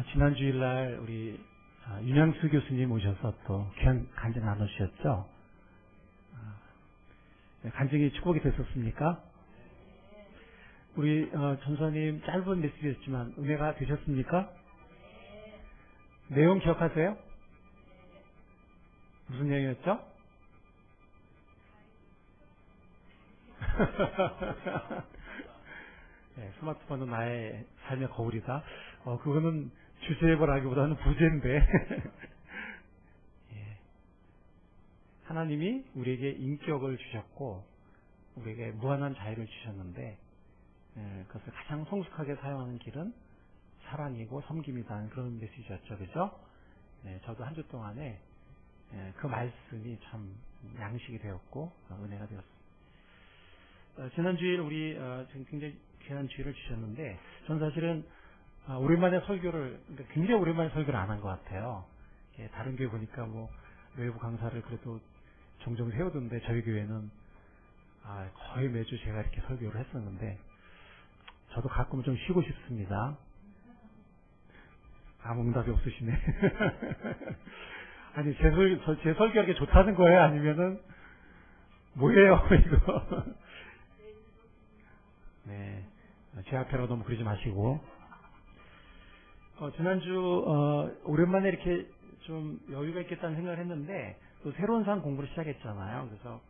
지난 주일날 우리 윤양수 교수님 오셔서 또 귀한 간증 나누셨죠? 간증이 축복이 됐었습니까? 우리 전사님 짧은 메시지였지만 은혜가 되셨습니까? 내용 기억하세요? 무슨 내용이었죠? 네, 스마트폰은 나의 삶의 거울이다. 그거는 주제라기보다는 부제인데 예. 하나님이 우리에게 인격을 주셨고 우리에게 무한한 자유를 주셨는데 그것을 가장 성숙하게 사용하는 길은 사랑이고 섬김이다. 그런 메시지였죠. 그죠? 네, 저도 한 주 동안에 그 말씀이 참 양식이 되었고 은혜가 되었습니다. 지난 주일 우리 굉장히 귀한 주일을 주셨는데 전 사실은 오랜만에 설교를 굉장히 오랜만에 설교를 안 한 것 같아요. 다른 교회 보니까 뭐 외부 강사를 그래도 종종 세우던데 저희 교회는 거의 매주 제가 이렇게 설교를 했었는데 저도 가끔은 좀 쉬고 싶습니다. 아무 응답이 없으시네. 아니 제 설교가 이렇게 좋다는 거예요? 아니면은 뭐예요 이거? 네, 제 앞에로 너무 그러지 마시고 지난주 오랜만에 이렇게 좀 여유가 있겠다는 생각을 했는데 또 새로운 상 공부를 시작했잖아요. 그래서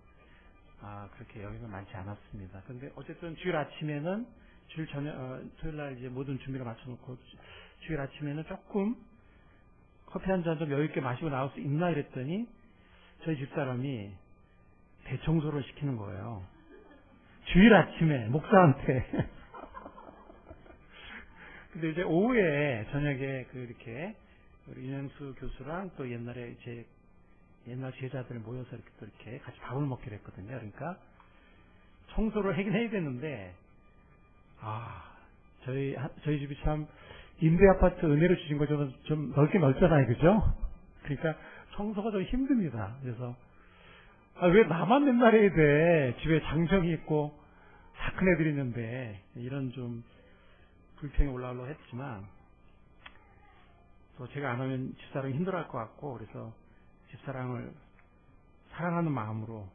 그렇게 여유가 많지 않았습니다. 근데 어쨌든 주일 아침에는 주일 토요일 날 이제 모든 준비를 마쳐놓고 주일 아침에는 조금 커피 한 잔 좀 여유 있게 마시고 나올 수 있나 이랬더니 저희 집사람이 대청소를 시키는 거예요. 주일 아침에 목사한테. 근데 이제 오후에 저녁에 이렇게 우리 윤영수 교수랑 또 옛날에 옛날 제자들 모여서 이렇게 또 이렇게 같이 밥을 먹기로 했거든요. 그러니까 청소를 하긴 해야 되는데 저희 집이 참 임대 아파트 은혜로 주신 것처럼 좀 넓게 넓잖아요, 그죠? 그러니까 청소가 좀 힘듭니다. 그래서 왜 나만 맨날 해야 돼? 집에 장정이 있고 다 큰 애들이 있는데 이런 좀 불평이 올라오려고 했지만 또 제가 안 하면 집사람이 힘들어할 것 같고 그래서 집사람을 사랑하는 마음으로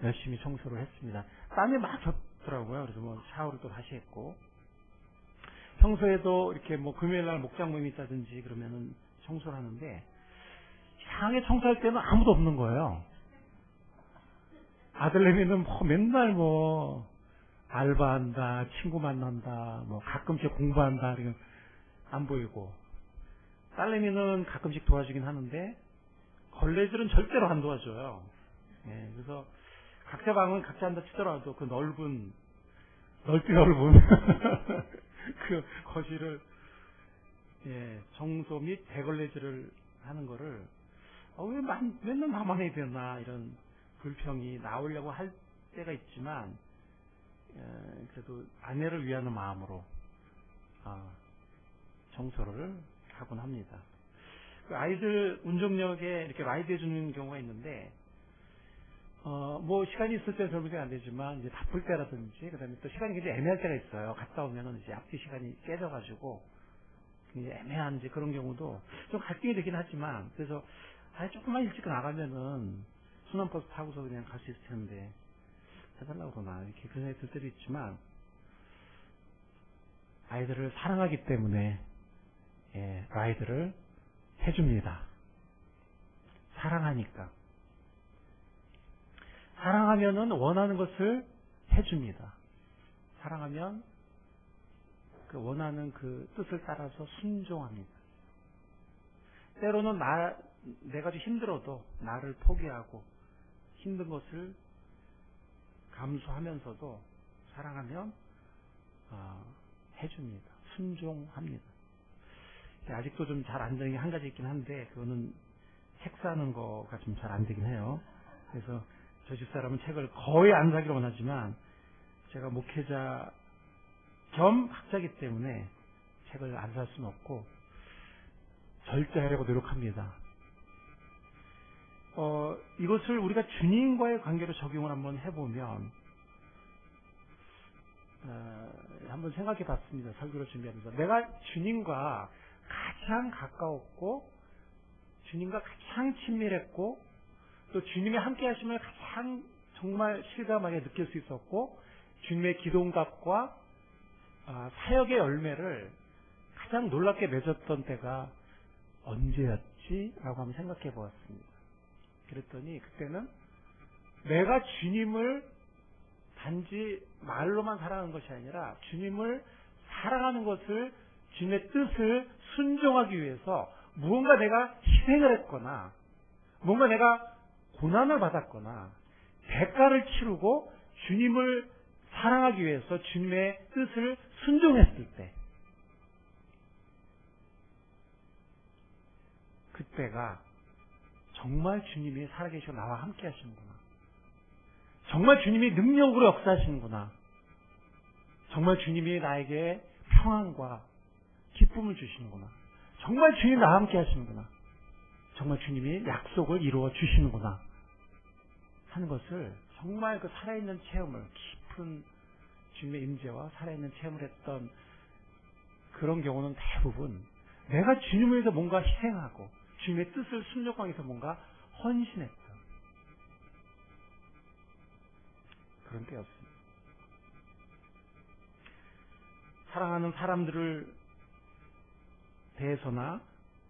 열심히 청소를 했습니다. 땀이 막 졌더라고요. 그래서 뭐 샤워를 또 다시 했고 평소에도 이렇게 뭐 금요일날 목장 모임이 있다든지 그러면은 청소를 하는데 이상하게 청소할 때는 아무도 없는 거예요. 아들내미는 맨날 알바한다, 친구 만난다, 가끔씩 공부한다, 안 보이고. 딸내미는 가끔씩 도와주긴 하는데, 걸레질은 절대로 안 도와줘요. 그래서 각자 방은 각자 한다 치더라도 그 넓이 넓은 그 거실을, 정소 및 대걸레질을 하는 거를, 왜 맨날 나만 해야 되나, 이런 불평이 나오려고 할 때가 있지만 그래도 아내를 위하는 마음으로 청소를 하곤 합니다. 아이들 운전역에 이렇게 라이드 해주는 경우가 있는데 시간이 있을 때는 별로 안 되지만 이제 바쁠 때라든지 그다음에 또 시간이 굉장히 애매할 때가 있어요. 갔다 오면은 이제 앞뒤 시간이 깨져가지고 굉장히 애매한 이제 그런 경우도 좀 갈등이 되긴 하지만 그래서 조금만 일찍 나가면은 순환버스 타고서 그냥 갈 수 있을 텐데 해달라고 그러나 이렇게 그런 생각이 들 때도 있지만 아이들을 사랑하기 때문에 라이드를 해줍니다. 사랑하니까. 사랑하면은 원하는 것을 해줍니다. 사랑하면 그 원하는 그 뜻을 따라서 순종합니다. 때로는 내가 좀 힘들어도 나를 포기하고 힘든 것을 감수하면서도 사랑하면 해줍니다. 순종합니다. 아직도 좀 잘 안 되는 게 한 가지 있긴 한데 그거는 책 사는 거가 좀 잘 안 되긴 해요. 그래서 저희 집사람은 책을 거의 안 사기로 원하지만 제가 목회자 겸 학자이기 때문에 책을 안 살 수는 없고 절제하려고 노력합니다. 이것을 우리가 주님과의 관계로 적용을 한번 해보면 한번 생각해 봤습니다. 설교를 준비하면서. 내가 주님과 가장 가까웠고, 주님과 가장 친밀했고, 또 주님의 함께 하심을 가장 정말 실감하게 느낄 수 있었고, 주님의 기도응답과 사역의 열매를 가장 놀랍게 맺었던 때가 언제였지? 라고 한번 생각해 보았습니다. 그랬더니 그때는 내가 주님을 단지 말로만 사랑하는 것이 아니라 주님을 사랑하는 것을, 주님의 뜻을 순종하기 위해서 무언가 내가 희생을 했거나 뭔가 내가 고난을 받았거나 대가를 치르고 주님을 사랑하기 위해서 주님의 뜻을 순종했을 때, 그때가 정말 주님이 살아계시고 나와 함께 하시는구나, 정말 주님이 능력으로 역사하시는구나, 정말 주님이 나에게 평안과 기쁨을 주시는구나, 정말 주님이 나와 함께 하시는구나, 정말 주님이 약속을 이루어 주시는구나 하는 것을, 정말 그 살아있는 체험을, 깊은 주님의 임재와 살아있는 체험을 했던 그런 경우는 대부분 내가 주님을 위해서 뭔가 희생하고 주님의 뜻을 순종하기 위해서 뭔가 헌신했던 그런 때였습니다. 사랑하는 사람들을 대해서나,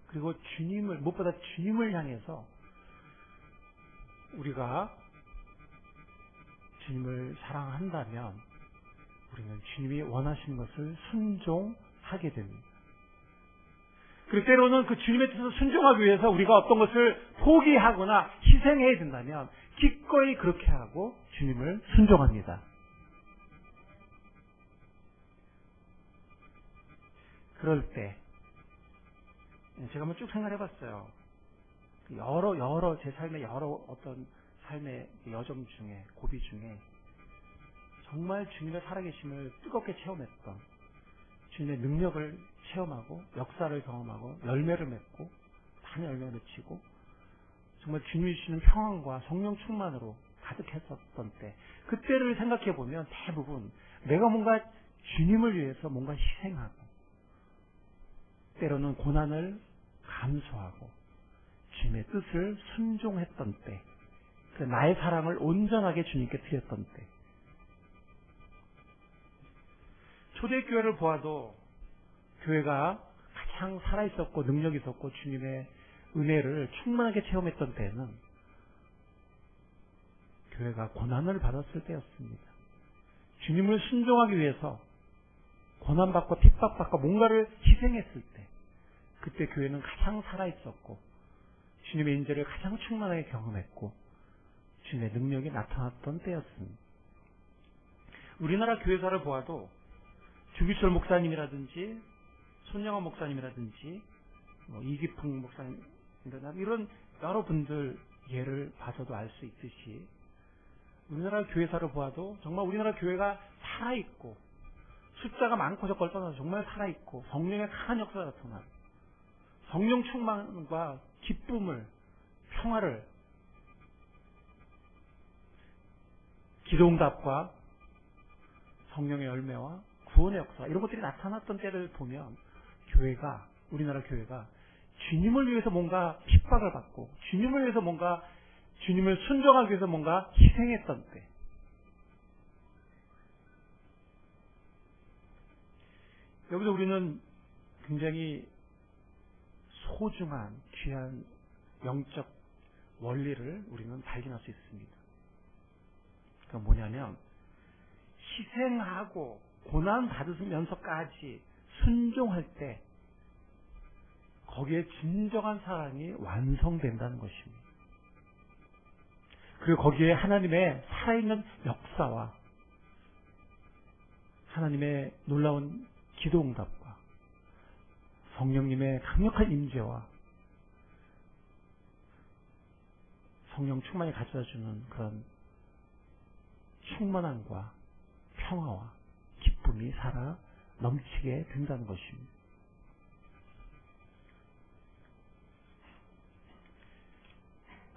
그리고 주님을, 무엇보다 주님을 향해서 우리가 주님을 사랑한다면 우리는 주님이 원하시는 것을 순종하게 됩니다. 그리고 때로는 그 주님의 뜻을 순종하기 위해서 우리가 어떤 것을 포기하거나 희생해야 된다면 기꺼이 그렇게 하고 주님을 순종합니다. 그럴 때 제가 한번 쭉 생각해 봤어요. 여러 제 삶의 여러 어떤 삶의 여정 중에, 고비 중에 정말 주님의 살아계심을 뜨겁게 체험했던, 주님의 능력을 체험하고 역사를 경험하고 열매를 맺고 많은 열매를 맺히고 정말 주님이 주시는 평안과 성령 충만으로 가득했었던 때, 그때를 생각해 보면 대부분 내가 뭔가 주님을 위해서 뭔가 희생하고 때로는 고난을 감수하고 주님의 뜻을 순종했던 때, 그 나의 사랑을 온전하게 주님께 드렸던 때, 초대교회를 보아도 교회가 가장 살아있었고 능력이 있었고 주님의 은혜를 충만하게 체험했던 때는 교회가 고난을 받았을 때였습니다. 주님을 순종하기 위해서 고난받고 핍박받고 뭔가를 희생했을 때, 그때 교회는 가장 살아있었고 주님의 인재를 가장 충만하게 경험했고 주님의 능력이 나타났던 때였습니다. 우리나라 교회사를 보아도 주기철 목사님이라든지 손영환 목사님이라든지 이기풍 목사님, 이런 여러 분들 예를 봐서도 알 수 있듯이 우리나라 교회사를 보아도 정말 우리나라 교회가 살아있고 숫자가 많고 적고를 떠나서 정말 살아있고 성령의 강한 역사가 나타나고 성령 충만과 기쁨을, 평화를, 기도응답과 성령의 열매와 구원의 역사, 이런 것들이 나타났던 때를 보면 교회가, 우리나라 교회가 주님을 위해서 뭔가 핍박을 받고 주님을 위해서 뭔가 주님을 순종하기 위해서 뭔가 희생했던 때, 여기서 우리는 굉장히 소중한 귀한 영적 원리를 우리는 발견할 수 있습니다. 그러니까 뭐냐면 희생하고 고난 받으면서까지 순종할 때 거기에 진정한 사랑이 완성된다는 것입니다. 그리고 거기에 하나님의 살아있는 역사와 하나님의 놀라운 기도응답과 성령님의 강력한 임재와 성령 충만히 가져다주는 그런 충만함과 평화와 기쁨이 살아 넘치게 된다는 것입니다.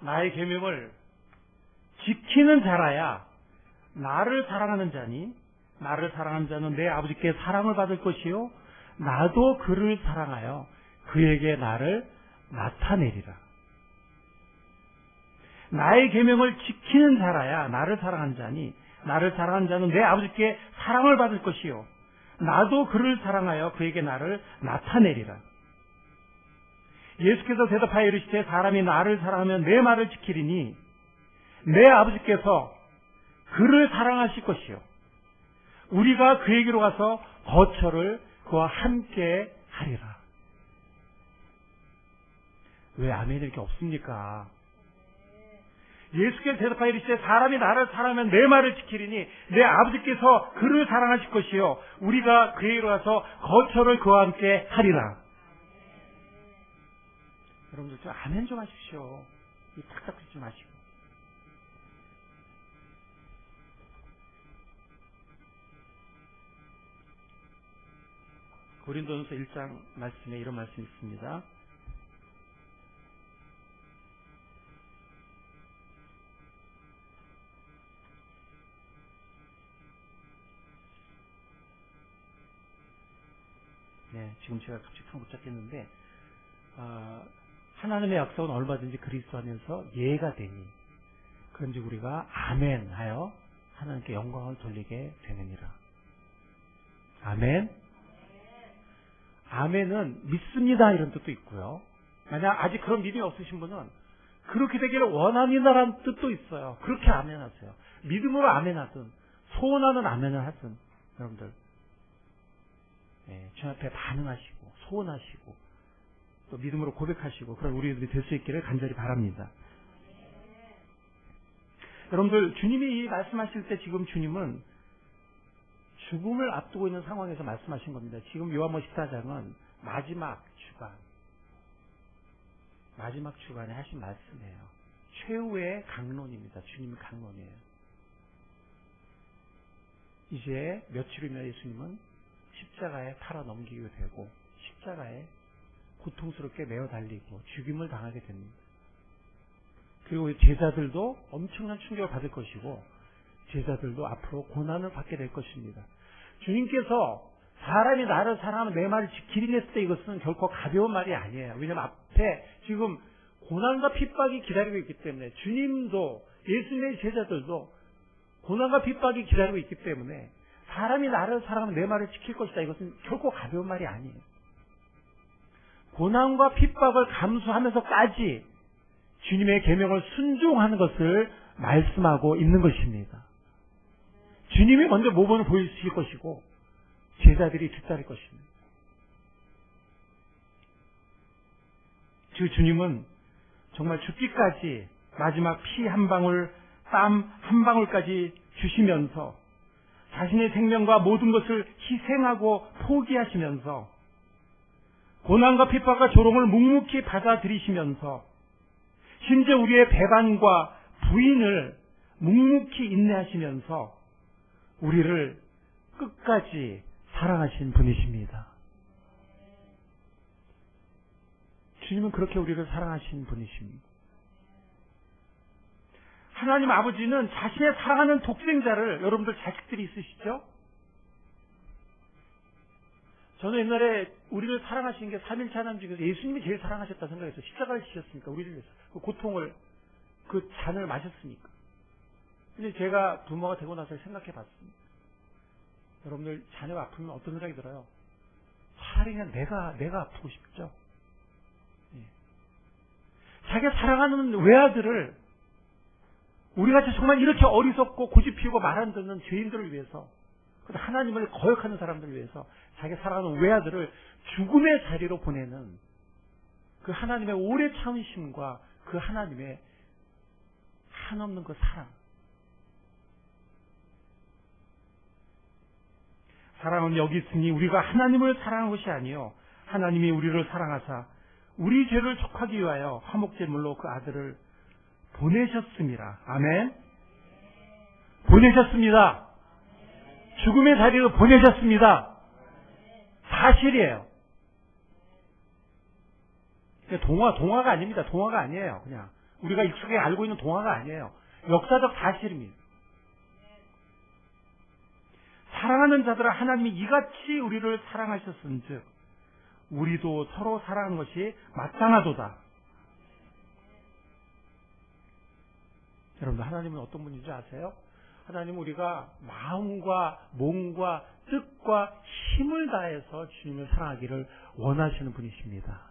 나의 계명을 지키는 자라야 나를 사랑하는 자니 나를 사랑하는 자는 내 아버지께 사랑을 받을 것이요 나도 그를 사랑하여 그에게 나를 나타내리라. 나의 계명을 지키는 자라야 나를 사랑하는 자니 나를 사랑하는 자는 내 아버지께 사랑을 받을 것이요 나도 그를 사랑하여 그에게 나를 나타내리라. 예수께서 대답하여 이르시되 사람이 나를 사랑하면 내 말을 지키리니 내 아버지께서 그를 사랑하실 것이요 우리가 그에게로 가서 거처를 그와 함께 하리라. 왜 아멘이 이렇게 없습니까? 예수께서 대답하여 이르시되 사람이 나를 사랑하면 내 말을 지키리니 내 아버지께서 그를 사랑하실 것이요 우리가 그에게로 가서 거처를 그와 함께 하리라. 여러분들 좀 아멘 좀 하십시오. 탁탁 듣지 마시고. 고린도전서 1장 말씀에 이런 말씀이 있습니다. 네, 지금 제가 갑자기 못 잡겠는데 하나님의 약속은 얼마든지 그리스도 안에서 예가 되니 그런지 우리가 아멘 하여 하나님께 영광을 돌리게 되느니라. 아멘. 아멘은 믿습니다 이런 뜻도 있고요. 만약 아직 그런 믿음이 없으신 분은 그렇게 되기를 원합니다라는 뜻도 있어요. 그렇게 아멘하세요. 믿음으로 아멘하든 소원하는 아멘을 하든 여러분들 주님 앞에 반응하시고 소원하시고 또 믿음으로 고백하시고 그런 우리들이 될 수 있기를 간절히 바랍니다. 여러분들 주님이 말씀하실 때 지금 주님은 죽음을 앞두고 있는 상황에서 말씀하신 겁니다. 지금 요한복음 14장은 마지막 주간에 하신 말씀이에요. 최후의 강론입니다. 주님의 강론이에요. 이제 며칠 후면 예수님은 십자가에 팔아 넘기게 되고 십자가에 고통스럽게 매어 달리고 죽임을 당하게 됩니다. 그리고 제자들도 엄청난 충격을 받을 것이고 제자들도 앞으로 고난을 받게 될 것입니다. 주님께서 사람이 나를 사랑하면 내 말을 지키리니 했을 때 이것은 결코 가벼운 말이 아니에요. 왜냐하면 앞에 지금 고난과 핍박이 기다리고 있기 때문에 주님도 예수님의 제자들도 고난과 핍박이 기다리고 있기 때문에 사람이 나를 사랑하면 내 말을 지킬 것이다. 이것은 결코 가벼운 말이 아니에요. 고난과 핍박을 감수하면서까지 주님의 계명을 순종하는 것을 말씀하고 있는 것입니다. 주님이 먼저 모범을 보여주실 것이고 제자들이 뒤따를 것입니다. 주님은 정말 죽기까지 마지막 피 한 방울, 땀 한 방울까지 주시면서 자신의 생명과 모든 것을 희생하고 포기하시면서 고난과 핍박과 조롱을 묵묵히 받아들이시면서 심지어 우리의 배반과 부인을 묵묵히 인내하시면서 우리를 끝까지 사랑하신 분이십니다. 주님은 그렇게 우리를 사랑하신 분이십니다. 하나님 아버지는 자신의 사랑하는 독생자를, 여러분들 자식들이 있으시죠? 저는 옛날에 우리를 사랑하신 게 삼일체 하나님 중에서 예수님이 제일 사랑하셨다 생각했어요. 십자가를 지셨으니까 우리를 위해서 그 고통을, 그 잔을 마셨으니까. 근데 제가 부모가 되고 나서 생각해 봤습니다. 여러분들 자녀가 아프면 어떤 생각이 들어요? 차라리 그냥 내가 아프고 싶죠. 예. 자기가 사랑하는 외아들을 우리같이 정말 이렇게 어리석고 고집 피우고 말 안 듣는 죄인들을 위해서, 하나님을 거역하는 사람들을 위해서 자기가 사랑하는 외아들을 죽음의 자리로 보내는 그 하나님의 오래 참으심과 그 하나님의 한없는 그 사랑. 사랑은 여기 있으니 우리가 하나님을 사랑한 것이 아니요 하나님이 우리를 사랑하사 우리 죄를 족하기 위하여 화목제물로 그 아들을 보내셨습니다. 아멘. 보내셨습니다. 죽음의 자리로 보내셨습니다. 사실이에요. 동화가 아닙니다. 동화가 아니에요. 그냥 우리가 익숙하게 알고 있는 동화가 아니에요. 역사적 사실입니다. 사랑하는 자들아 하나님이 이같이 우리를 사랑하셨은즉 우리도 서로 사랑하는 것이 마땅하도다. 여러분들, 하나님은 어떤 분인지 아세요? 하나님은 우리가 마음과 몸과 뜻과 힘을 다해서 주님을 사랑하기를 원하시는 분이십니다.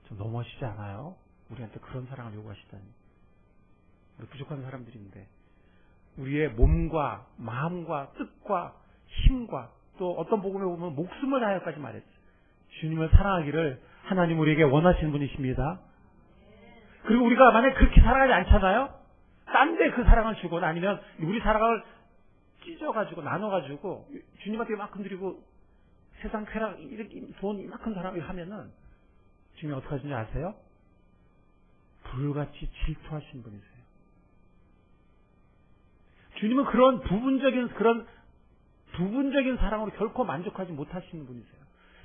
좀 너무하시지 않아요? 우리한테 그런 사랑을 요구하시다니. 우리 부족한 사람들인데 우리의 몸과 마음과 뜻과 힘과 또 어떤 복음에 보면 목숨을 다하여까지 말했어요. 주님을 사랑하기를 하나님 우리에게 원하시는 분이십니다. 그리고 우리가 만약에 그렇게 사랑하지 않잖아요? 딴 데 그 사랑을 주거나 아니면 우리 사랑을 찢어가지고 나눠가지고 주님한테 이만큼 드리고 세상 쾌락 이렇게 돈 이만큼 사랑을 하면은 주님이 어떻게 하시는지 아세요? 불같이 질투하시는 분이세요. 주님은 그런 부분적인 사랑으로 결코 만족하지 못하시는 분이세요.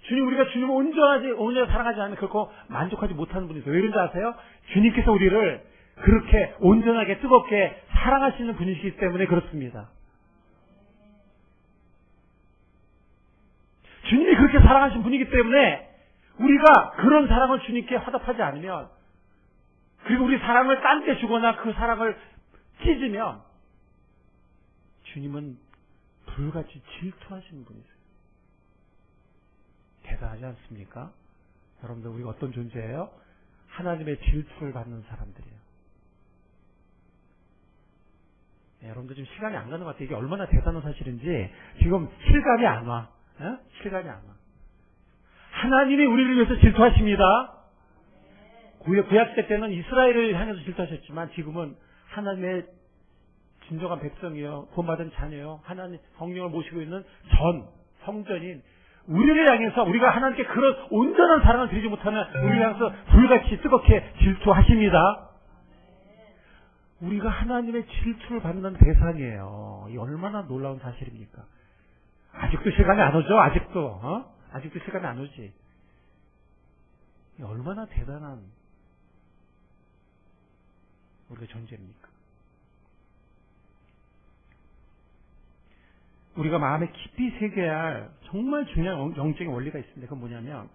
주님, 우리가 주님을 온전히 사랑하지 않으면 결코 만족하지 못하는 분이세요. 왜 그런지 아세요? 주님께서 우리를 그렇게 온전하게 뜨겁게 사랑하시는 분이시기 때문에 그렇습니다. 주님이 그렇게 사랑하신 분이기 때문에 우리가 그런 사랑을 주님께 화답하지 않으면, 그리고 우리 사랑을 딴 데 주거나 그 사랑을 찢으면 주님은 불같이 질투하시는 분이세요. 대단하지 않습니까? 여러분들, 우리가 어떤 존재예요? 하나님의 질투를 받는 사람들이에요. 네, 여러분들 지금 시간이 안 가는 것 같아요. 이게 얼마나 대단한 사실인지 지금 실감이 안 와. 실감이 안 와. 하나님이 우리를 위해서 질투하십니다. 구약시대 때는 이스라엘을 향해서 질투하셨지만 지금은 하나님의 진정한 백성이요, 구원받은 자녀요, 하나님 성령을 모시고 있는 성전인 우리를 향해서 우리가 하나님께 그런 온전한 사랑을 드리지 못하면 우리를 향해서 불같이 뜨겁게 질투하십니다. 우리가 하나님의 질투를 받는 대상이에요. 이 얼마나 놀라운 사실입니까? 아직도 시간이 안 오죠? 아직도 시간이 안 오지. 이 얼마나 대단한 우리가 존재입니까? 우리가 마음에 깊이 새겨야 할 정말 중요한 영적인 원리가 있습니다. 그건 뭐냐면,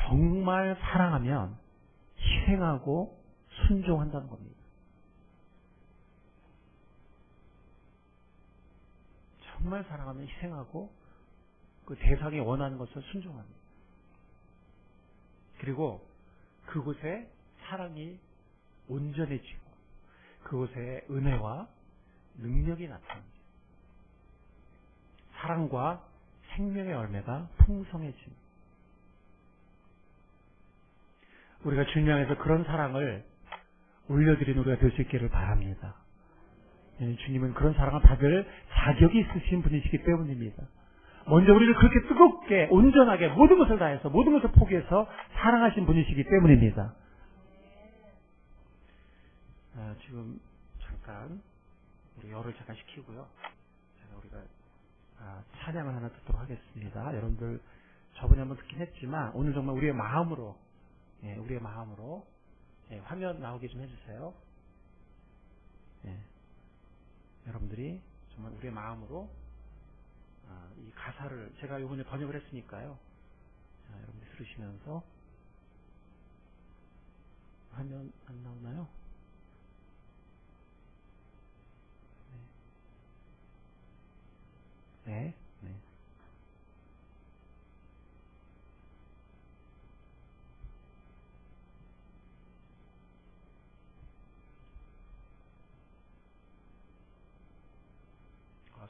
정말 사랑하면 희생하고 순종한다는 겁니다. 정말 사랑하면 희생하고 그 대상이 원하는 것을 순종합니다. 그리고 그곳에 사랑이 온전해지고 그곳에 은혜와 능력이 나타납니다. 사랑과 생명의 열매가 풍성해집니다. 우리가 주님 향해서 그런 사랑을 올려드리는 우리가 될 수 있기를 바랍니다. 주님은 그런 사랑을 받을 자격이 있으신 분이시기 때문입니다. 먼저 우리를 그렇게 뜨겁게 온전하게 모든 것을 다해서 모든 것을 포기해서 사랑하신 분이시기 때문입니다. 지금 잠깐 우리 열을 잠깐 식히고요. 우리가 찬양을 하나 듣도록 하겠습니다. 여러분들 저번에 한번 듣긴 했지만 오늘 정말 우리의 마음으로 화면 나오게 좀 해주세요. 여러분들이 정말 우리의 마음으로 이 가사를 제가 이번에 번역을 했으니까요. 여러분들 들으시면서 화면 안 나오나요? 네.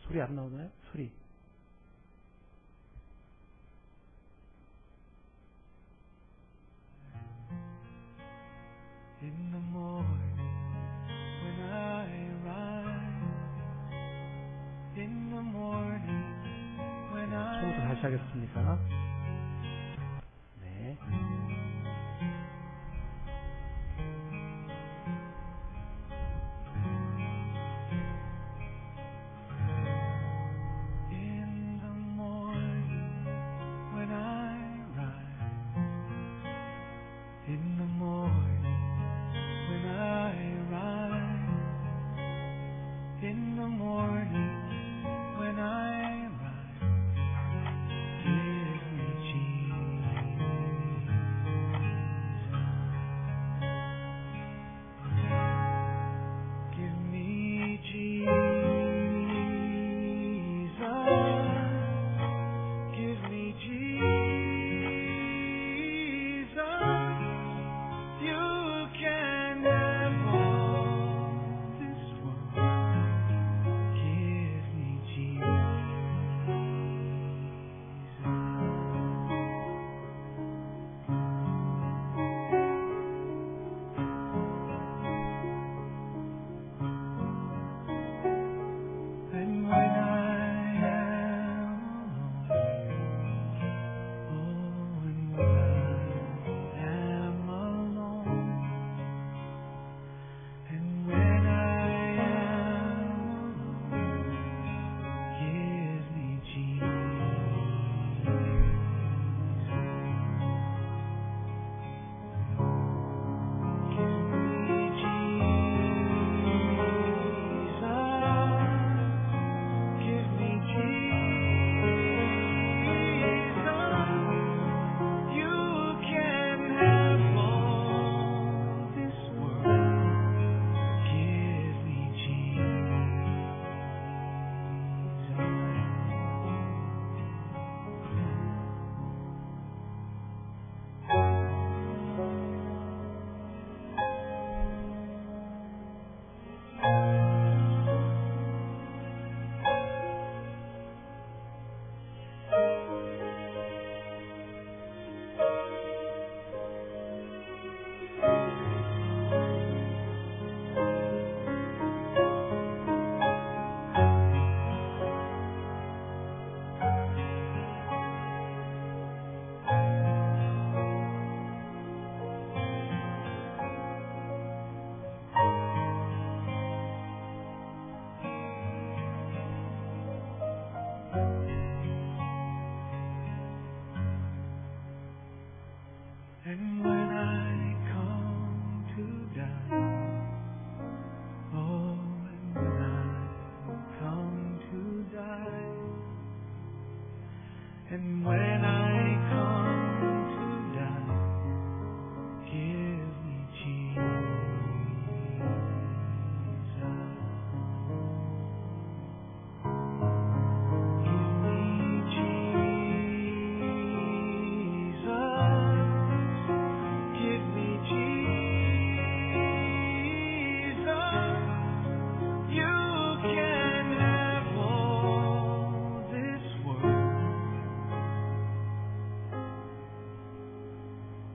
소리 안 나오나요? 소리. In the morning when I rise, in the morning when I 처음부터 다시 하겠습니다. 네. in the morning when I rise, give me Jesus. Give me Jesus. Give me Jesus. You can have all this world. Give me Jesus. And when I am alone, oh, and when I am alone, and when I am alone, give me Jesus. Give me Jesus. Give me Jesus. You can have all this world. Give me And when I come to die, oh, and when I come to die, and when I come to die, give me Jesus. Give me Jesus. Give me Jesus. You can have all this world.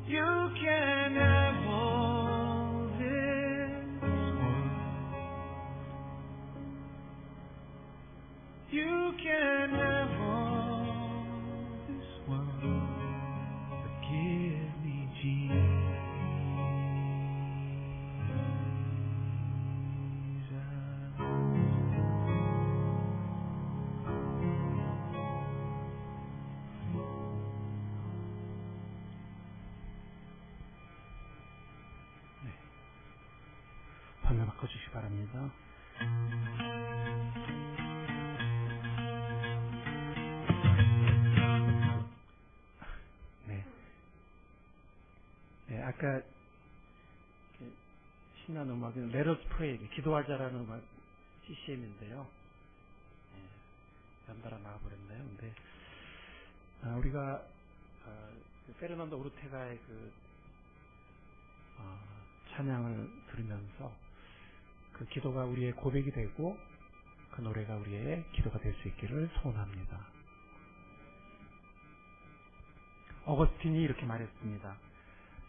You can have all this world. You can have all this world. But give me Jesus. 네. 화면 바꿔주시기 바랍니다. 네. 네, 아까 신나는 음악은 Let Us Pray, 기도하자라는 음악 CCM인데요. 네, 연달아 나와버렸나요? 근데 우리가 페르난도 오르테가의 찬양을 들으면서 그 기도가 우리의 고백이 되고 그 노래가 우리의 기도가 될 수 있기를 소원합니다. 어거스틴이 이렇게 말했습니다.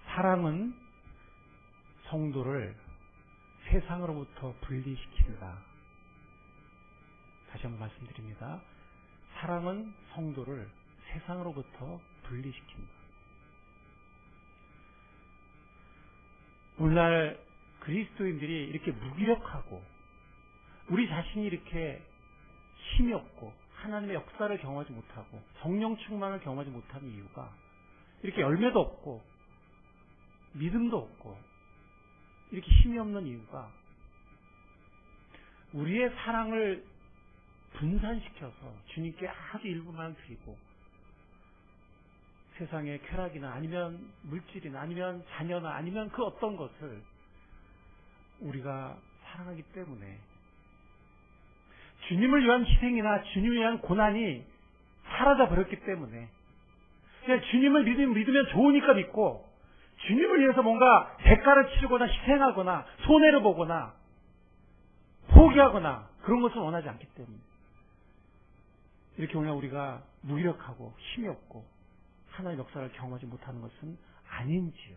사랑은 성도를 세상으로부터 분리시킨다. 다시 한번 말씀드립니다. 사랑은 성도를 세상으로부터 분리시킨다. 오늘날 그리스도인들이 이렇게 무기력하고 우리 자신이 이렇게 힘이 없고 하나님의 역사를 경험하지 못하고 성령 충만을 경험하지 못하는 이유가 이렇게 열매도 없고 믿음도 없고 이렇게 힘이 없는 이유가 우리의 사랑을 분산시켜서 주님께 아주 일부만 드리고 세상의 쾌락이나 아니면 물질이나 아니면 자녀나 아니면 그 어떤 것을 우리가 사랑하기 때문에 주님을 위한 희생이나 주님을 위한 고난이 사라져 버렸기 때문에 그냥 주님을 믿으면 좋으니까 믿고 주님을 위해서 뭔가 대가를 치르거나 희생하거나 손해를 보거나 포기하거나 그런 것을 원하지 않기 때문에 이렇게 오늘 우리가 무기력하고 힘이 없고 하나님의 역사를 경험하지 못하는 것은 아닌지요.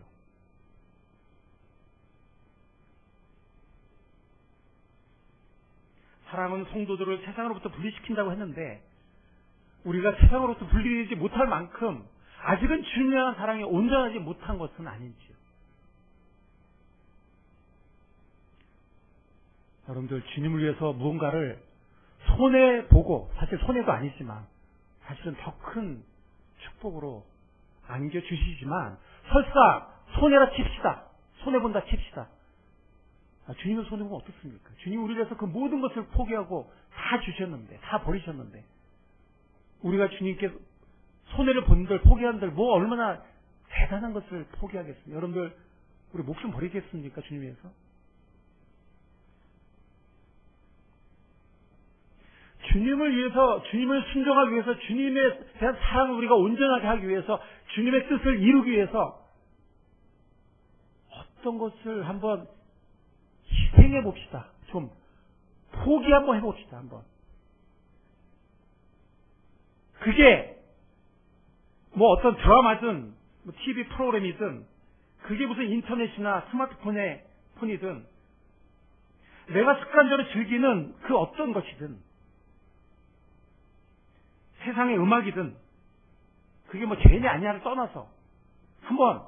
사랑은 성도들을 세상으로부터 분리시킨다고 했는데 우리가 세상으로부터 분리되지 못할 만큼 아직은 주님에 대한 사랑이 온전하지 못한 것은 아닌지요. 여러분들 주님을 위해서 무언가를 손해보고 사실 손해도 아니지만 사실은 더 큰 축복으로 안겨주시지만 설사 손해라 칩시다. 손해본다 칩시다. 주님은 손해보면 어떻습니까? 주님 우리를 위해서 그 모든 것을 포기하고 다 주셨는데 다 버리셨는데 우리가 주님께 손해를 본들 포기한들 뭐 얼마나 대단한 것을 포기하겠습니까? 여러분들 우리 목숨 버리겠습니까? 주님 위해서? 주님을 위해서 주님을 순종하기 위해서 주님에 대한 사랑을 우리가 온전하게 하기 위해서 주님의 뜻을 이루기 위해서 어떤 것을 한번 희생해 봅시다. 좀 포기 한번 해봅시다. 한번. 그게 뭐 어떤 드라마든 뭐 TV 프로그램이든 그게 무슨 인터넷이나 스마트폰이든 내가 습관적으로 즐기는 그 어떤 것이든 세상의 음악이든 그게 뭐 죄냐 아니냐를 떠나서 한번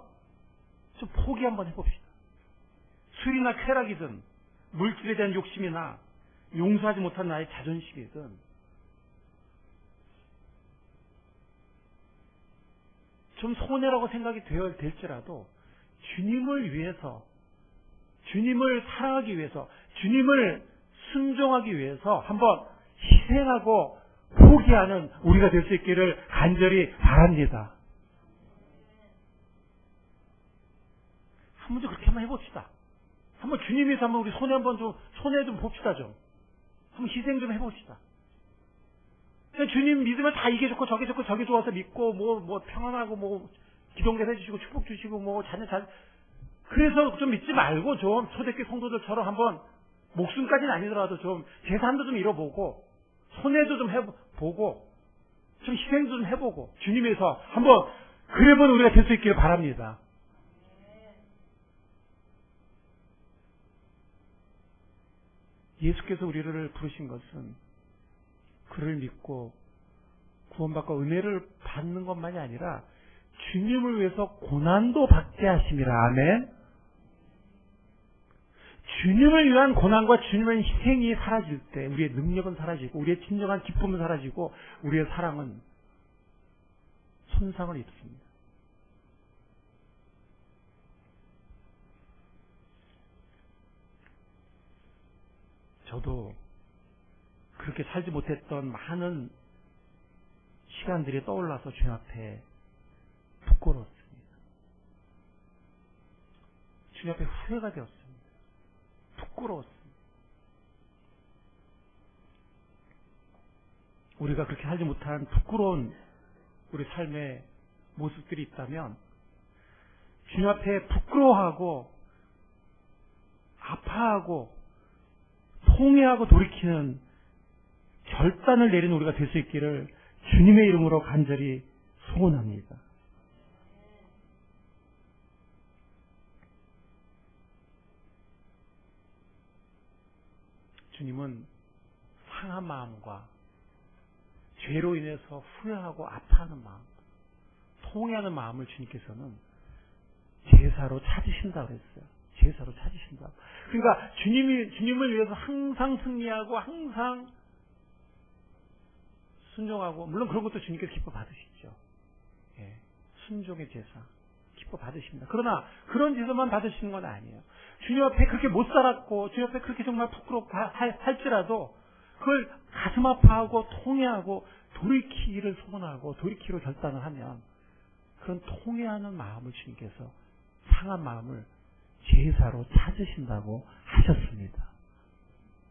좀 포기 한번 해봅시다. 술이나 쾌락이든 물질에 대한 욕심이나 용서하지 못한 나의 자존심이든 좀 손해라고 생각이 될지라도 주님을 위해서 주님을 사랑하기 위해서 주님을 순종하기 위해서 한번 희생하고 포기하는 우리가 될 수 있기를 간절히 바랍니다. 한번 좀 그렇게 한번 해봅시다. 한번 주님 위해서 한번 우리 손해 좀 봅시다 좀. 한번 희생 좀 해봅시다. 주님 믿으면 다 이게 좋고 저게 좋고 저게 좋아서 믿고 뭐 평안하고 뭐 기동대 해주시고 축복 주시고 뭐 자녀 그래서 좀 믿지 말고 좀 초대교회 성도들처럼 한번 목숨까지는 아니더라도 좀 재산도 좀 잃어보고 손해도 좀 해보고 좀 희생도 좀 해보고 주님에서 한번 그래보는 우리가 될 수 있기를 바랍니다. 예수께서 우리를 부르신 것은 그를 믿고 구원받고 은혜를 받는 것만이 아니라 주님을 위해서 고난도 받게 하심이라. 아멘. 주님을 위한 고난과 주님의 희생이 사라질 때 우리의 능력은 사라지고 우리의 진정한 기쁨은 사라지고 우리의 사랑은 손상을 입습니다. 저도 그렇게 살지 못했던 많은 시간들이 떠올라서 주님 앞에 부끄러웠습니다. 주님 앞에 후회가 되었습니다. 부끄러웠습니다. 우리가 그렇게 살지 못한 부끄러운 우리 삶의 모습들이 있다면 주님 앞에 부끄러워하고 아파하고 통회하고 돌이키는 결단을 내리는 우리가 될 수 있기를 주님의 이름으로 간절히 소원합니다. 주님은 상한 마음과 죄로 인해서 후회하고 아파하는 마음, 통회하는 마음을 주님께서는 제사로 찾으신다고 했어요. 제사로 찾으신다. 그러니까 주님을 위해서 항상 승리하고 항상 순종하고 물론 그런 것도 주님께서 기뻐 받으시죠. 예, 순종의 제사 기뻐 약속 받으십니다. 그러나 그런 짓만 받으시는 건 아니에요. 주님 앞에 그렇게 못 살았고 주님 앞에 그렇게 정말 부끄럽고 할지라도 그걸 가슴 아파하고 통회하고 돌이키기를 소원하고 돌이키기로 결단을 하면 그런 통회하는 마음을 주님께서 상한 마음을 제사로 찾으신다고 하셨습니다.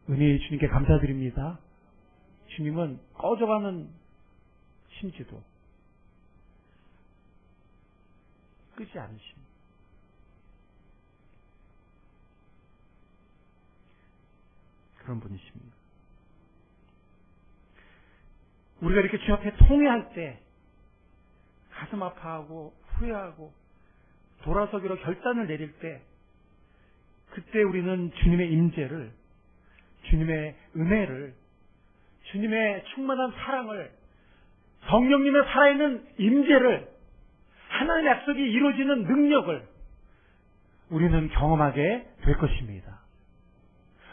은혜의 주님께 감사드립니다. 주님은 꺼져가는 심지도 끄지 않으십니다. 그런 분이십니다. 우리가 이렇게 주 앞에 통회할 때 가슴 아파하고 후회하고 돌아서기로 결단을 내릴 때 그때 우리는 주님의 임재를, 주님의 은혜를, 주님의 충만한 사랑을, 성령님의 살아있는 임재를, 하나님의 약속이 이루어지는 능력을 우리는 경험하게 될 것입니다.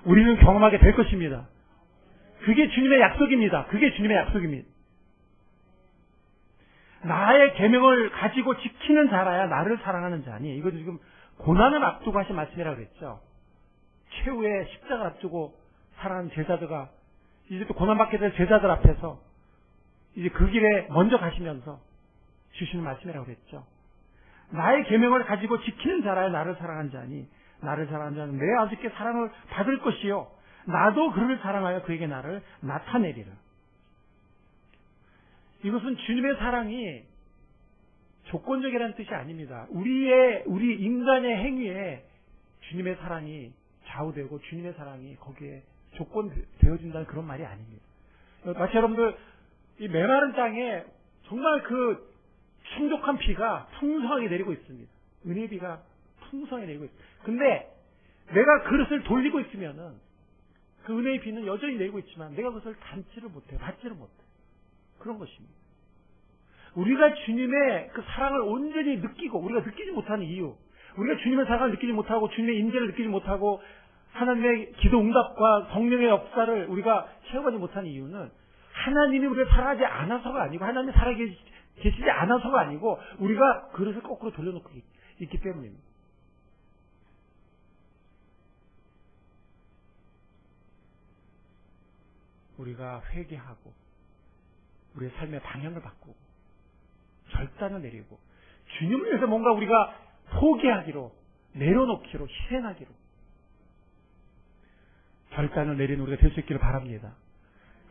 우리는 경험하게 될 것입니다. 그게 주님의 약속입니다. 그게 주님의 약속입니다. 나의 계명을 가지고 지키는 자라야 나를 사랑하는 자니. 이거 지금 고난을 앞두고 하신 말씀이라고 그랬죠. 최후의 십자가 앞두고 사랑하는 제자들과 이제 또 고난받게 될 제자들 앞에서 이제 그 길에 먼저 가시면서 주시는 말씀이라고 그랬죠. 나의 계명을 가지고 지키는 자라야 나를 사랑하는 자니. 나를 사랑하는 자는 내 아버지께 사랑을 받을 것이요 나도 그를 사랑하여 그에게 나를 나타내리라. 이것은 주님의 사랑이 조건적이라는 뜻이 아닙니다. 우리 인간의 행위에 주님의 사랑이 좌우되고 주님의 사랑이 거기에 조건되어진다는 그런 말이 아닙니다. 마치 여러분들 이 메마른 땅에 정말 그 충족한 비가 풍성하게 내리고 있습니다. 은혜의 비가 풍성하게 내리고 있습니다. 근데 내가 그릇을 돌리고 있으면은 그 은혜의 비는 여전히 내리고 있지만 내가 그것을 담지를 못해요. 받지를 못해요. 그런 것입니다. 우리가 주님의 그 사랑을 온전히 느끼고 우리가 느끼지 못하는 이유, 우리가 주님의 사랑을 느끼지 못하고 주님의 임재를 느끼지 못하고 하나님의 기도 응답과 성령의 역사를 우리가 체험하지 못하는 이유는 하나님이 우리를 사랑하지 않아서가 아니고 하나님이 살아계시지 않아서가 아니고 우리가 그릇을 거꾸로 돌려놓고 있기 때문입니다. 우리가 회개하고 우리의 삶의 방향을 바꾸고 결단을 내리고 주님을 위해서 뭔가 우리가 포기하기로 내려놓기로 희생하기로 결단을 내리는 우리가 될 수 있기를 바랍니다.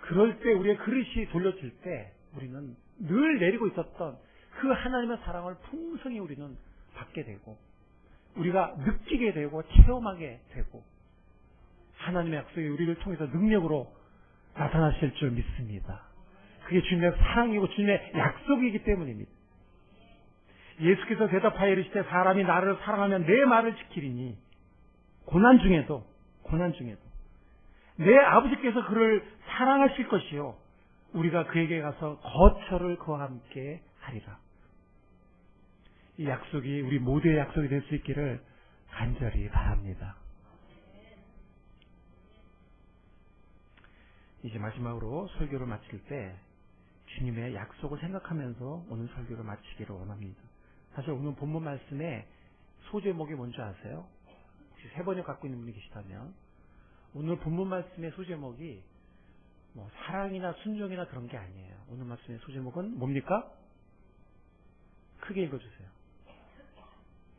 그럴 때 우리의 그릇이 돌려질 때 우리는 늘 내리고 있었던 그 하나님의 사랑을 풍성히 우리는 받게 되고 우리가 느끼게 되고 체험하게 되고 하나님의 약속이 우리를 통해서 능력으로 나타나실 줄 믿습니다. 그게 주님의 사랑이고 주님의 약속이기 때문입니다. 예수께서 대답하여 이르시되 사람이 나를 사랑하면 내 말을 지키리니 고난 중에도 내 아버지께서 그를 사랑하실 것이요 우리가 그에게 가서 거처를 그와 함께 하리라. 이 약속이 우리 모두의 약속이 될 수 있기를 간절히 바랍니다. 이제 마지막으로 설교를 마칠 때 주님의 약속을 생각하면서 오늘 설교를 마치기를 원합니다. 사실 오늘 본문 말씀에 소제목이 뭔지 아세요? 혹시 세 번역 갖고 있는 분이 계시다면 오늘 본문 말씀의 소제목이 사랑이나 순종이나 그런 게 아니에요. 오늘 말씀의 소제목은 뭡니까? 크게 읽어주세요.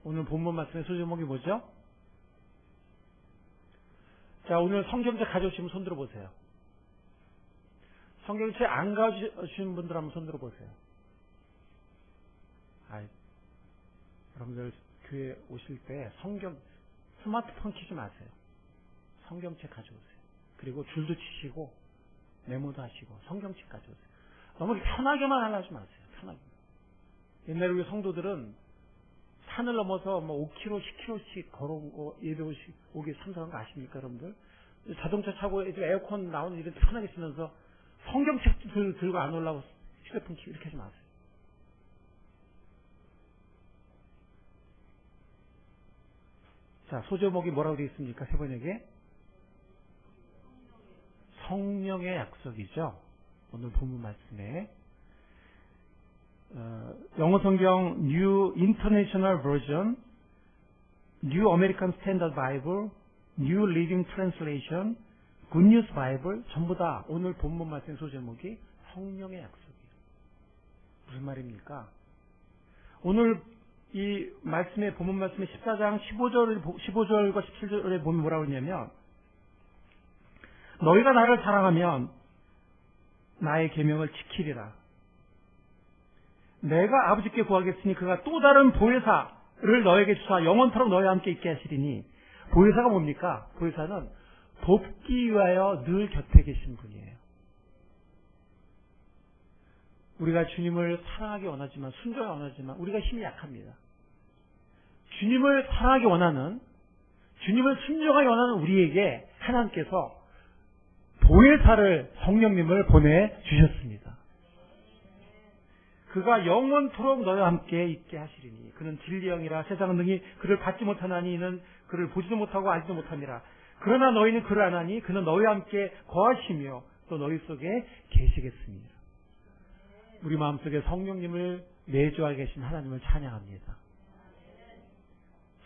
오늘 본문 말씀의 소제목이 뭐죠? 자, 오늘 성경책 가져오시면 손 들어보세요. 성경책 안 가져오신 분들 한번 손 들어보세요. 여러분들 교회 오실 때 스마트폰 키지 마세요. 성경책 가져오세요. 그리고 줄도 치시고 메모도 하시고 성경책 가져오세요. 너무 편하게만 하려지 마세요. 편하게. 옛날에 우리 성도들은 산을 넘어서 5km, 10km씩 걸어온 거 예배 오기 참석한 거 아십니까, 여러분들? 자동차 타고 에어컨 나오는 일은 편하게 쓰면서 성경책 들고 안 올라오고 휴대폰 키고 이렇게 하지 마세요. 자, 소제목이 뭐라고 되어 있습니까? 세 번역에? 성령의 약속이죠. 오늘 본문 말씀에. 영어 성경 New International Version, New American Standard Bible, New Living Translation, Good News Bible 전부 다 오늘 본문 말씀 소제목이 성령의 약속이에요. 무슨 말입니까? 오늘 이 말씀의 본문 말씀의 14장 15절과 17절에 보면 뭐라고 했냐면 너희가 나를 사랑하면 나의 계명을 지키리라. 내가 아버지께 구하겠으니 그가 또 다른 보혜사를 너에게 주사 영원토록 너희와 함께 있게 하시리니 보혜사가 뭡니까? 보혜사는 돕기 위하여 늘 곁에 계신 분이에요. 우리가 주님을 사랑하기 원하지만 순종하기 원하지만 우리가 힘이 약합니다. 주님을 사랑하기 원하는 주님을 순종하기 원하는 우리에게 하나님께서 보혜사를 성령님을 보내주셨습니다. 그가 영원토록 너희와 함께 있게 하시리니 그는 진리의 영이라 세상은 능히 그를 받지 못하나니 이는 그를 보지도 못하고 알지도 못함이라. 그러나 너희는 그를 아나니 그는 너희와 함께 거하시며 또 너희 속에 계시겠습니다. 우리 마음속에 성령님을 내주하게 계신 하나님을 찬양합니다.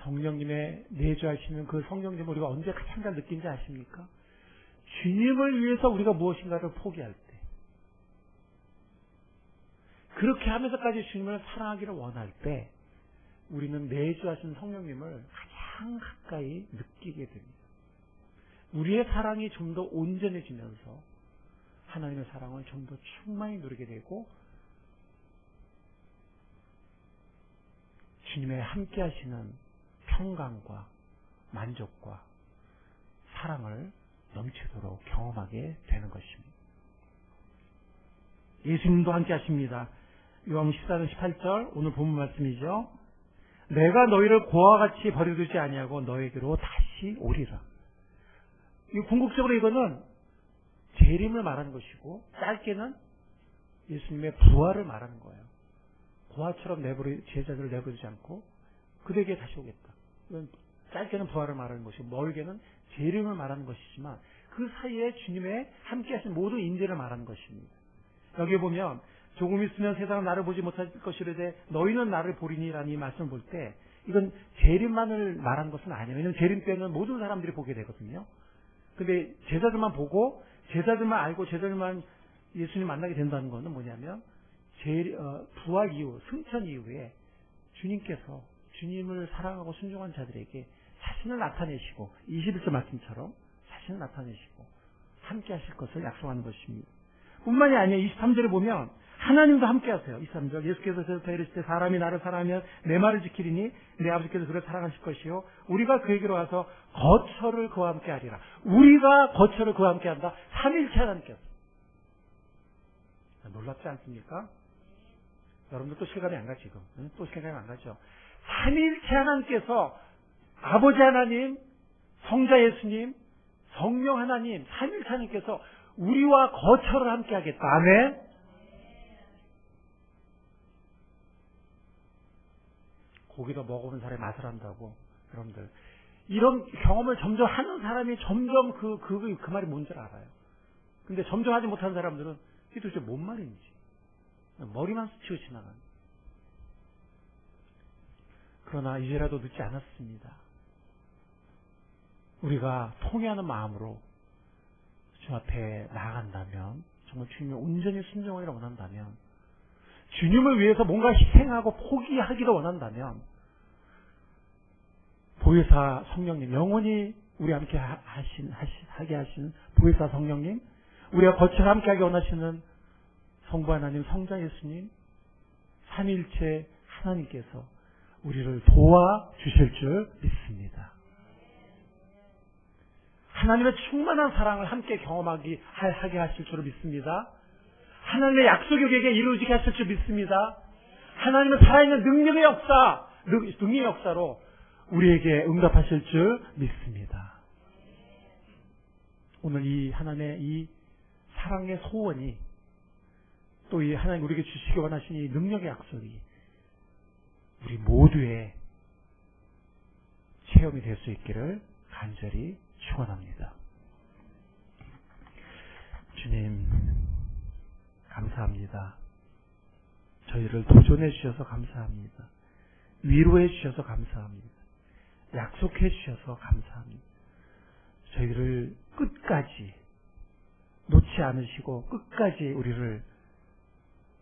성령님의 내주하시는 그 성령님을 우리가 언제 가장 잘 느낀지 아십니까? 주님을 위해서 우리가 무엇인가를 포기할 때, 그렇게 하면서까지 주님을 사랑하기를 원할 때 우리는 내주하신 성령님을 가장 가까이 느끼게 됩니다. 우리의 사랑이 좀 더 온전해지면서 하나님의 사랑을 좀 더 충만히 누리게 되고 주님의 함께 하시는 평강과 만족과 사랑을 넘치도록 경험하게 되는 것입니다. 예수님도 함께 하십니다. 요한 14장 18절 오늘 본문 말씀이죠. 내가 너희를 고아와 같이 버려두지 아니하고 너에게로 다시 오리라. 이 궁극적으로 이거는 재림을 말하는 것이고 짧게는 예수님의 부활을 말하는 거예요. 고아처럼 제자들을 내버리지 않고 그들에게 다시 오겠다. 이건 짧게는 부활을 말하는 것이고 멀게는 재림을 말하는 것이지만 그 사이에 주님의 함께 하신 모든 인재를 말하는 것입니다. 여기 보면 조금 있으면 세상은 나를 보지 못할 것이로되 너희는 나를 보리니라는 이 말씀을 볼 때 이건 재림만을 말하는 것은 아니에요. 왜냐하면 재림 때는 모든 사람들이 보게 되거든요. 근데 제자들만 보고 제자들만 알고 제자들만 예수님 만나게 된다는 것은 뭐냐면 부활 이후 승천 이후에 주님께서 주님을 사랑하고 순종한 자들에게 자신을 나타내시고 21절 말씀처럼 자신을 나타내시고 함께 하실 것을 약속하는 것입니다. 뿐만이 아니에요. 23절에 보면 하나님도 함께 하세요. 23절 예수께서 이르실 때 사람이 나를 사랑하면 내 말을 지키리니 내 아버지께서 그를 사랑하실 것이요 우리가 그에게로 와서 거처를 그와 함께 하리라. 우리가 거처를 그와 함께 한다. 삼일체 하나님께서. 놀랍지 않습니까? 여러분들 또 실감이 안 가 지금. 또 실감이 안 가죠. 삼일체 하나님께서 아버지 하나님, 성자 예수님, 성령 하나님, 삼일체 하나님께서 우리와 거처를 함께 하겠다. 아멘. 고기도 먹어본 사람이 맛을 안다고. 여러분들 이런 경험을 점점 하는 사람이 점점 그 말이 뭔지 알아요. 근데 점점 하지 못하는 사람들은 이게 도대체 뭔 말인지 머리만 스치고 지나가는. 그러나 이제라도 늦지 않았습니다. 우리가 통회하는 마음으로 주 앞에 나아간다면, 정말 주님의 온전히 순종하기를 원한다면, 주님을 위해서 뭔가 희생하고 포기하기를 원한다면, 보혜사 성령님, 영원히 우리 함께 하게 하신 보혜사 성령님, 우리가 거쳐서 함께 하기 원하시는 성부 하나님, 성자 예수님, 삼위일체 하나님께서 우리를 도와주실 줄 믿습니다. 하나님의 충만한 사랑을 함께 경험하게 하실 줄 믿습니다. 하나님의 약속이 우리에게 이루어지게 하실 줄 믿습니다. 하나님의 살아있는 능력의 역사로 우리에게 응답하실 줄 믿습니다. 오늘 이 하나님의 이 사랑의 소원이 또 이 하나님 우리에게 주시기 원하신 이 능력의 약속이 우리 모두의 체험이 될 수 있기를 간절히 축원합니다. 주님 감사합니다. 저희를 도전해 주셔서 감사합니다. 위로해 주셔서 감사합니다. 약속해 주셔서 감사합니다. 저희를 끝까지 놓지 않으시고 끝까지 우리를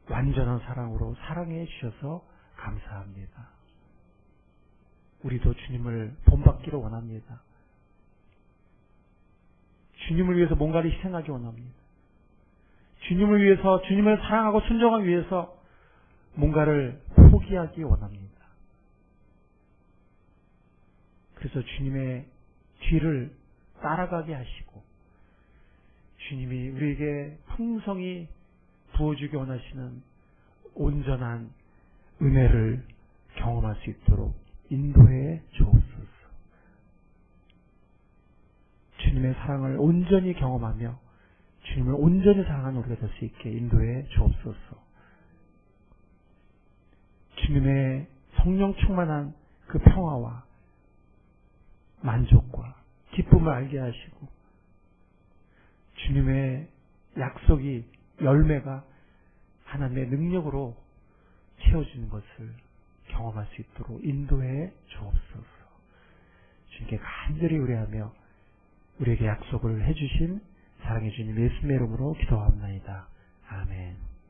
완전한 사랑으로 사랑해 주셔서 감사합니다. 우리도 주님을 본받기를 원합니다. 주님을 위해서 뭔가를 희생하기 원합니다. 주님을 위해서, 주님을 사랑하고 순종하기 위해서 뭔가를 포기하기 원합니다. 그래서 주님의 뒤를 따라가게 하시고 주님이 우리에게 풍성히 부어주기 원하시는 온전한 은혜를 경험할 수 있도록 인도해 주옵소서. 주님의 사랑을 온전히 경험하며 주님을 온전히 사랑하는 우리가 될 수 있게 인도해 주옵소서. 주님의 성령 충만한 그 평화와 만족과 기쁨을 알게 하시고 주님의 약속이 열매가 하나님의 능력으로 채워지는 것을 경험할 수 있도록 인도해 주옵소서. 주님께 간절히 의뢰하며 우리에게 약속을 해주신 사랑해 주님 예수님의 이름으로 기도합니다. 아멘.